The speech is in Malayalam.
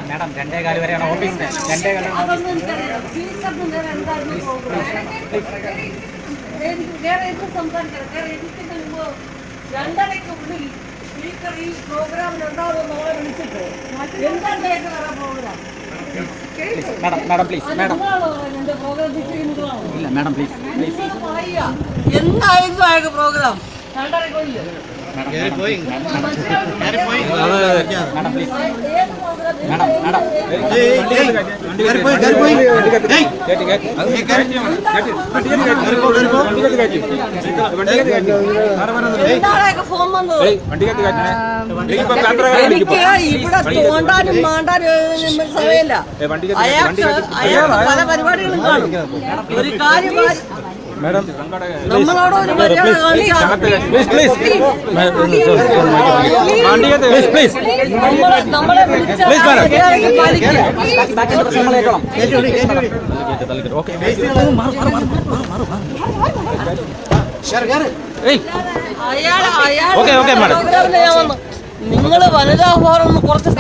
മാഡം 2:15 വരെയാണ് ഓഫീസിന്. 2:15 ഈ പ്രോഗ്രാമിലുണ്ടാവും നമ്മളെ വിളിച്ചിട്ട് എന്താണ് പ്രോഗ്രാം? മാഡം പ്ലീസ് മാഡം ഇല്ല മാഡം പ്ലീസ് എന്തായിരുന്നു അയാൾക്ക് പ്രോഗ്രാം? ഫോൺ വന്നത് എനിക്ക് ഇവിടെ തോണ്ടാനും മാണ്ടാനും സമയമില്ല. അയാൾക്ക് പല പരിപാടികളും കാണും. ഒരു കാര്യം നമ്മളോട് ഒരു മര്യാദ നമ്മളെ നിങ്ങള് വനിതാ ഫോറം കുറച്ച്